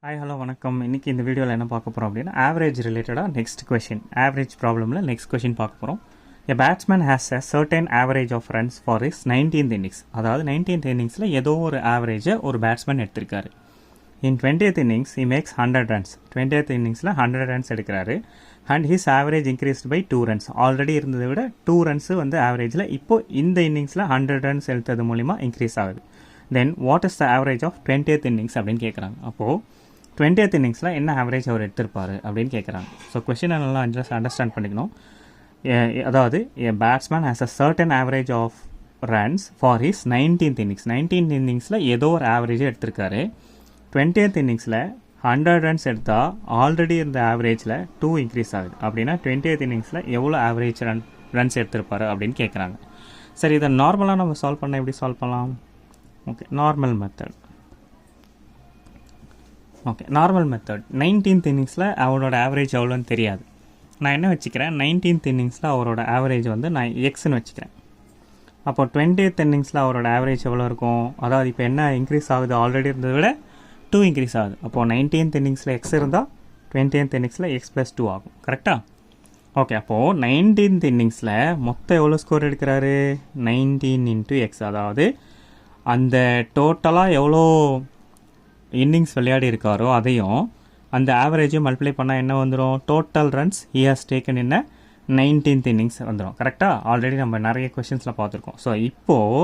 Hi hello வணக்கம். இன்றைக்கி இந்த வீடியோவில் என்ன பார்க்க போகிறோம் அப்படின்னா ஆவரேஜ் ரிலேட்டடாக நெக்ஸ்ட் கொஷின், ஆவரேஜ் ப்ராப்ளமில் நெக்ஸ்ட் கொஷின் பார்க்க போகிறோம். A batsman has a certain average of runs for his 19th innings. அதாவது 19th இன்னிங்ஸில் ஏதோ ஒரு ஆவரேஜை ஒரு பேட்ஸ்மேன் எடுத்திருக்காரு. In 20th innings he makes 100 runs. 20th இன்னிங்ஸில் 100 ரன்ஸ் எடுக்கிறாரு. And his average increased by 2 runs. Already இருந்ததை விட 2 ரன்ஸு வந்து ஆவரேஜில் இப்போது இந்த இன்னிங்ஸில் 100 ரன்ஸ் எடுத்தது மூலிமா இன்க்ரீஸ் ஆகுது. Then what is the average of 20th innings அப்படின்னு கேட்குறாங்க. அப்போது 20th இன்னிங்ஸில் என்ன ஆவரேஜ் அவர் எடுத்திருப்பார் அப்படின்னு கேட்குறாங்க. ஸோ கொஸ்டினை நல்லா அண்டர்ஸ்டாண்ட் பண்ணிக்கணும். அதாவது a batsman has a certain average of runs for his 19th innings. 19th இன்னிங்ஸில் ஏதோ ஒரு ஆவரேஜை எடுத்திருக்காரு. 20th இன்னிங்ஸில் 100 ரன்ஸ் எடுத்தால் ஆல்ரெடி இருந்த ஆவரேஜில் 2 இன்க்ரீஸ் ஆகுது. அப்படின்னா 20th இன்னிங்ஸில் எவ்வளோ ஆவரேஜ் ரன்ஸ் எடுத்திருப்பாரு அப்படின்னு கேட்குறாங்க. சரி, இதை நார்மலாக நம்ம சால்வ் பண்ண எப்படி சால்வ் பண்ணலாம்? Okay, normal method. Okay, normal method. 19th இன்னிங்ஸில் அவரோட ஆவரேஜ் எவ்வளோன்னு தெரியாது. நான் என்ன வச்சுக்கிறேன், 19th இன்னிங்ஸில் அவரோட ஆவரேஜ் வந்து நான் எக்ஸ்ன்னு வச்சுக்கிறேன். அப்போ 20th இன்னிங்ஸில் அவரோட ஆவரேஜ் எவ்வளோ இருக்கும்? அதாவது இப்போ என்ன இன்க்ரீஸ் ஆகுது, ஆல்ரெடி இருந்ததை விட 2 இன்க்ரீஸ் ஆகுது. அப்போது 19th இன்னிங்ஸில் எக்ஸ் இருந்தால் 20th இன்னிங்ஸில் எக்ஸ் + 2 ஆகும். கரெக்டாக? ஓகே, அப்போது 19th இன்னிங்ஸில் மொத்தம் எவ்வளோ ஸ்கோர் எடுக்கிறாரு? 19 × x. அதாவது அந்த டோட்டலாக எவ்வளோ இன்னிங்ஸ் விளையாடி இருக்காரோ அதையும் அந்த ஆவரேஜையும் மல்டிப்ளை பண்ணால் என்ன வந்துடும்? Total runs he has taken in 19th innings வந்துடும். கரெக்டாக? ஆல்ரெடி நம்ம நிறைய கொஷின்ஸில் பார்த்துருக்கோம். ஸோ இப்போது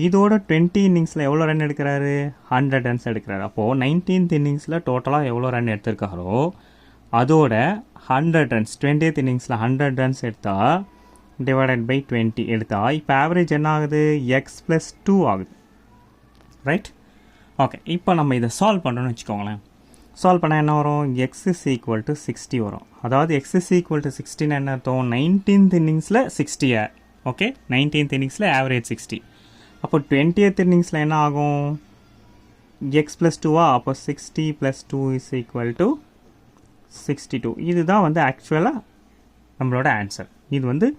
இதோட 20 இன்னிங்ஸில் எவ்வளோ ரன் எடுக்கிறாரு? 100 ரன்ஸ் எடுக்கிறாரு. அப்போது 19th இன்னிங்ஸில் டோட்டலாக எவ்வளோ ரன் எடுத்திருக்காரோ அதோட 100 ரன்ஸ் 20th இன்னிங்ஸில் 100 ரன்ஸ் எடுத்தால் டிவைடட் பை 20 எடுத்தால் இப்போ ஆவரேஜ் என்ன ஆகுது? எக்ஸ் + 2 ஆகுது. ரைட்? ஓகே, இப்போ நம்ம இதை சால்வ் பண்ணுறோன்னு வச்சுக்கோங்களேன். சால்வ் பண்ணால் என்ன வரும்? எக்ஸ் = 60 வரும். அதாவது எக்ஸ் = 60 என்ன அர்த்தம்? 19th இன்னிங்ஸில் 60. ஓகே, 19th இன்னிங்ஸில் ஆவரேஜ் 60. அப்போ 20th இன்னிங்ஸில் என்ன ஆகும்? எக்ஸ் + 2வா? அப்போ 60 + 2 = 62. இதுதான் வந்து ஆக்சுவலாக நம்மளோட ஆன்சர். இது வந்து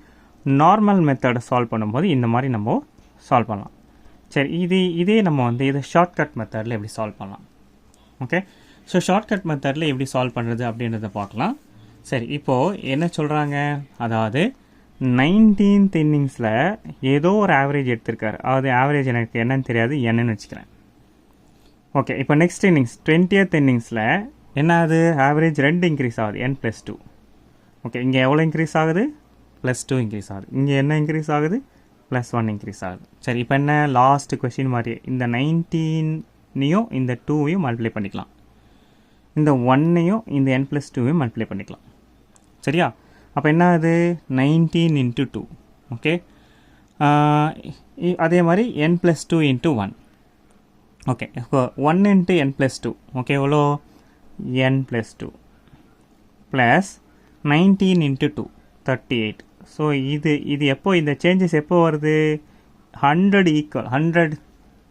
நார்மல் மெத்தடை சால்வ் பண்ணும்போது இந்த மாதிரி நம்ம சால்வ் பண்ணலாம். சரி, இதே நம்ம வந்து இதை ஷார்ட்கட் மெத்தடில் எப்படி சால்வ் பண்ணலாம்? ஓகே, ஸோ ஷார்ட்கட் மெத்தடில் எப்படி சால்வ் பண்ணுறது அப்படின்றத பார்க்கலாம். சரி, இப்போது என்ன சொல்கிறாங்க? அதாவது 19th இன்னிங்ஸில் ஏதோ ஒரு ஆவரேஜ் எடுத்திருக்காரு. அதாவது ஆவரேஜ் எனக்கு என்னன்னு தெரியாது, என்னன்னு வச்சுக்கிறேன். ஓகே, இப்போ நெக்ஸ்ட் இன்னிங்ஸ் 20th இன்னிங்ஸில் என்ன ஆகுது? ஆவரேஜ் 2 இன்க்ரீஸ் ஆகுது, n + 2. ஓகே, இங்கே எவ்வளோ இன்க்ரீஸ் ஆகுது? +2 இன்க்ரீஸ் ஆகுது. இங்கே என்ன இன்க்ரீஸ் ஆகுது? +1 இன்க்ரீஸ் ஆகுது. சரி, இப்போ என்ன லாஸ்ட் கொஷின் மாதிரி இந்த 19யும் இந்த 2வையும் மல்டிப்ளை பண்ணிக்கலாம். இந்த 1ஐயும் இந்த n + 2வையும் மல்டிப்ளை பண்ணிக்கலாம். சரியா? அப்போ என்ன ஆகுது? 19 × 2. ஓகே, அதே மாதிரி n + 2 × 1. ஓகே, இப்போ 1 × n + 2. ஓகே, எவ்வளோ? n + 2 plus 19 × 2 38. ஸோ இது எப்போ இந்த சேஞ்சஸ் எப்போ வருது? 100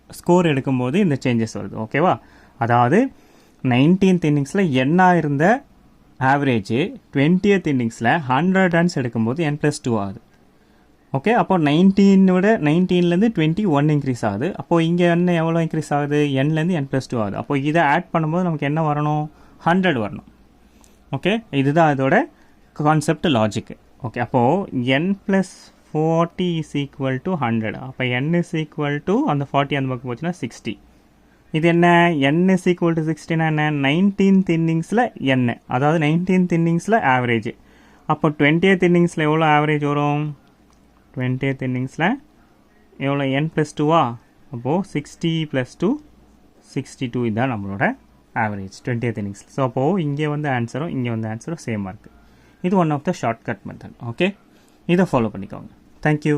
ஸ்கோர் எடுக்கும்போது இந்த சேஞ்சஸ் வருது. ஓகேவா? அதாவது 19th இன்னிங்ஸில் என்ன இருந்த ஆவரேஜ் 20th இன்னிங்ஸில் 100 ரன்ஸ் எடுக்கும்போது n + 2 ஆகுது. ஓகே, அப்போ 19லேருந்து 21 இன்க்ரீஸ் ஆகுது. அப்போது இங்கே என்ன எவ்வளோ இன்க்ரீஸ் ஆகுது? nலேருந்து n + 2 ஆகுது. அப்போ இதை ஆட் பண்ணும்போது நமக்கு என்ன வரணும்? 100 வரணும். ஓகே, இதுதான் இதோட கான்செப்ட் லாஜிக்கு. ஓகே, அப்போது n + 40 = 100. அப்போ n = அந்த 40 அந்த பக்கம் போச்சுன்னா 60. இது என்ன? n = 60னா என்ன? 19th இன்னிங்ஸில் n, அதாவது 19th இன்னிங்ஸில் ஆவரேஜ். அப்போ 20th இன்னிங்ஸில் எவ்வளோ ஆவரேஜ் வரும்? 20th இன்னிங்ஸில் எவ்வளோ? n + 2வா? அப்போது 60 + 2 62. இதுதான் நம்மளோட ஆவரேஜ் 20th இன்னிங்ஸில். ஸோ அப்போது இங்கே வந்து ஆன்சரும் இங்கே வந்து ஆன்சரும் சேமாக இருக்குது. இது one of the shortcut method. Okay, இதை ஃபாலோ பண்ணிக்கோங்க. தேங்க்யூ.